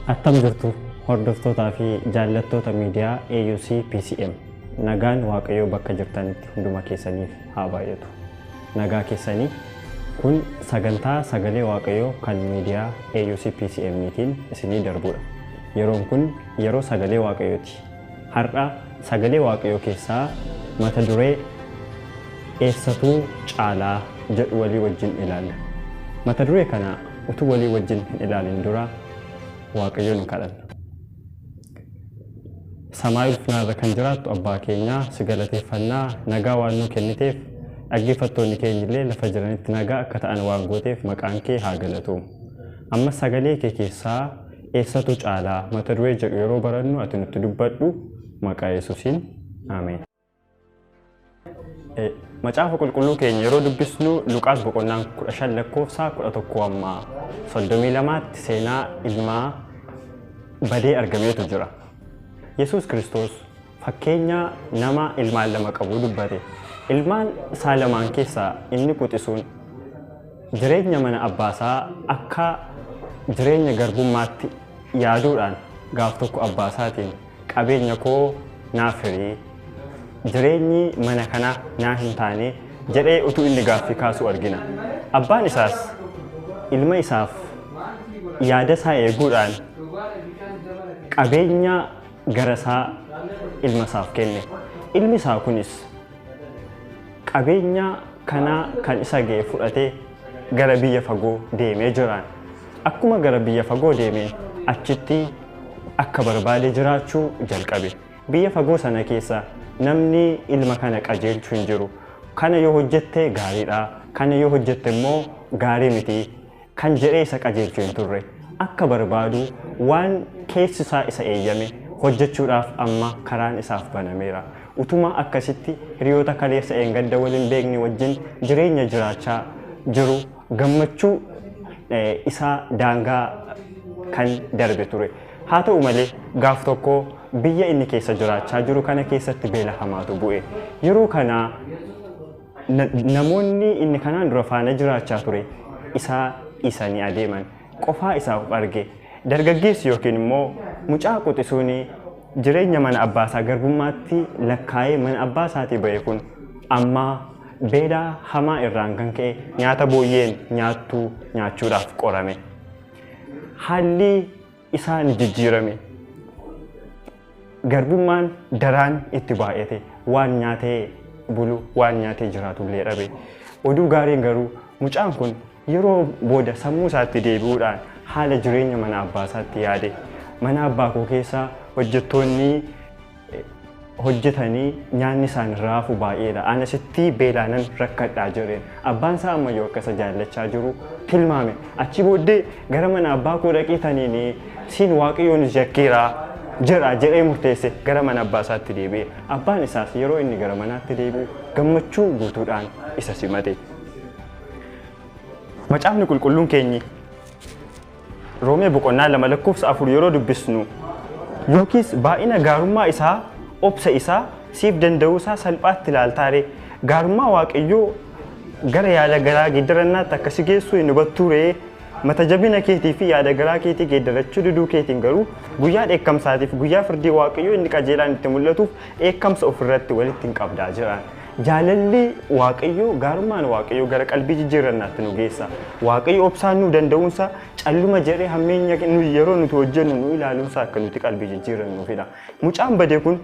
Attam jirtu hordoftootaa fi jaallattoota miidiyaa AUC PCM. Nagaan Waaqayyoo bakka jirtanitti hunduma keessaniif haa baay'atu. Nagaa keessanii kun sagantaa sagalee Waaqayyoo kan miidiyaa AUC PCMtiin isinii darbudha. Yeroon kun yeroo sagalee Waaqayyooti. Har'a sagalee Waaqayyoo keessaa mata duree eessatuu caalaa jedhu walii wajjin ilaalla. Mata duree kana utuu walii wajjin hin ilaalin dura Waaqayyoon nu kadhanna. Samaayil funaarra kan jiraattu abbaa keenyaa si galateeffannaa nagaa waan nu kenniteef dhaggeeffattoonni keenya illee lafa jiranitti nagaa akka ta'an waan gooteef maqaan kee haa galatuumu. Amma sagalee kee keessaa eessatu caalaa mata duree jedhu yeroo barannu ati nutti dubbadhu maqaa Yesuusiin Ameen. Macaafa qulqulluu keenya yeroo dubbisnu Luqaas boqonnaan 15 lakkoofsa 11 amma 32tti seenaa ilmaa badee argameetu jira. Yesuus Kiristoos fakkeenya nama ilmaan lama qabu dubbate. Ilmaan isaa lamaan keessaa inni quxisuun jireenya mana abbaasaa akka jireenya garbummaatti yaaduudhaan gaaf tokko abbaasaatiin qabeenya koo naaf hirii jireenyi mana kana naa hin taane jedhee utuu inni gaaffii kaasu argina. Abbaan isaas ilma isaaf yaada isaa eeguudhaan qabeenya garasaa ilma isaaf kenne. Ilmi isaa kunis qabeenya kana kan isa ga'e fudhatee gara biyya fagoo deemee jiraan. Akkuma gara biyya fagoo deemeen achitti akka barbaade jiraachuu jalqabe. Biyya fagoo sana keessa namni ilma kana qajeelchu hin jiru. Kana yoo hojjette gaariidha, kana yoo hojjette immoo gaarii miti kan jedhee isa qajeelchu hin turre. Akka barbaadu waan keessi isaa isa eeyyame hojjechuudhaaf amma karaan isaaf banameera. Utuma akkasitti hiriyoota kaleessa eengadda waliin beekni wajjin jireenya jiraachaa jiru gammachuu isaa daangaa kan darbe ture. Haa ta'u malee gaaf tokko biyya inni keessa jiraachaa jiru kana keessatti beela hamaatu bu'e. Yeroo kana namoonni inni kanaan dura faana jiraachaa ture isaa isanii adeeman qofaa isaaf arge. Dargaggeessi yookiin immoo mucaa quxisuun jireenya mana abbaasaa garbummaatti lakkaa'ee mana abbaasaatii ba'e kun amma beela hamaa irraan kan ka'e nyaata booyyeen nyaachuudhaaf qorame. Haalli isaa ni jijjiirame. Garbummaan daraan itti baay'ate waan nyaatee bulu waan nyaatee jiraatu illee dhabe. Oduu gaariin garuu mucaan kun yeroo booda sammuu isaatti deebi'uudhaan haala jireenya mana abbaasaatti yaade. Mana abbaa koo keessa hojjettoonni hojjetanii nyaanni isaan raafu baay'eedha. Anasitti beelaanan rakkadhaa jireen. Abbaan isaa ammayyuu akka isa jaallachaa jiru tilmaame. Achi booddee gara mana abbaa koo dhaqiitaniin siin Waaqayyoon jakkeeraa jedha jedhee murteesse gara mana abbaasaatti deebi'e. Abbaan isaas yeroo inni gara manaatti deebi'u gammachuu guutuudhaan isa simate. Macaafni qulqulluun keenyi Roomee boqonnaa 2 lakkoofsa 4 yeroo dubbisnu yookiis baay'ina gaarummaa isaa obsa isaa siif danda'uu isaa salphaatti ilaaltaare gaarummaa Waaqayyoo gara yaada garaa geeddarannaatti akka si geessu hin hubattuu ree. Mata jabina keetii fi yaada garaa keetii geeddarachuu diduu keetiin garuu guyyaa dheekkamsaatiif guyyaa firdii Waaqayyoo inni qajeelaan itti mul'atuuf dheekkamsa ofirratti walitti hin qabdaa jiran. Jaalalli Waaqayyoo gaarummaan Waaqayyoo gara qalbii jijjiirannaatti nu geessa. Waaqayyo obsaan nu danda'uunsa calluma jedhee hammeenya yeroo nuti hojjennu nu ilaaluunsa akka nuti qalbii jijjiirannuufidha. Mucaan badee kun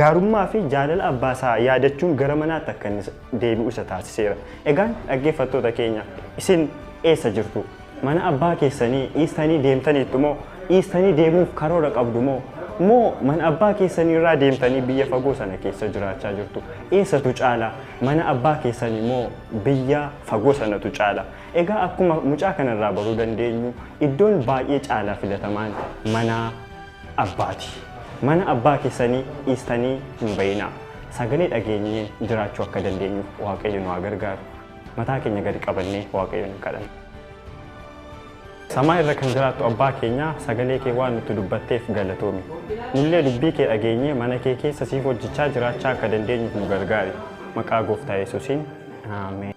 gaarummaa fi jaalala abbaasaa yaadachuun gara manaatti akka inni deebi'u isa taasiseera. Egaan dhaggeeffattoota keenya isin eessa jirtu? Mana abbaa keessanii dhiistanii deemtaniittu moo dhiistanii deemuuf karoora qabdu moo mana abbaa keessanii irraa deemtanii biyya fagoo sana keessa jiraachaa jirtu? Eessatu caala? Mana abbaa keessanii moo biyya fagoo sanatu caala? Egaa akkuma mucaa kanarraa baruu dandeenyu iddoon baay'ee caalaa filatamaan mana abbaati. Mana abbaa keessanii dhiistanii hin bayinaa. Sagalee dhageenyeen jiraachuu akka dandeenyuuf Waaqayyo nu haa gargaaru. Mataa keenya gadi qabannee Waaqayyoon kadhanna. Samaa irra kan jiraattu abbaa keenya sagalee kee waan nutti dubbatteef galatoomi. Nullee dubbii kee dhageenyee mana kee keessa siif hojjechaa jiraachaa akka dandeenyuuf nu gargaari. Maqaa Gooftaa Yesuusiin. Ameen.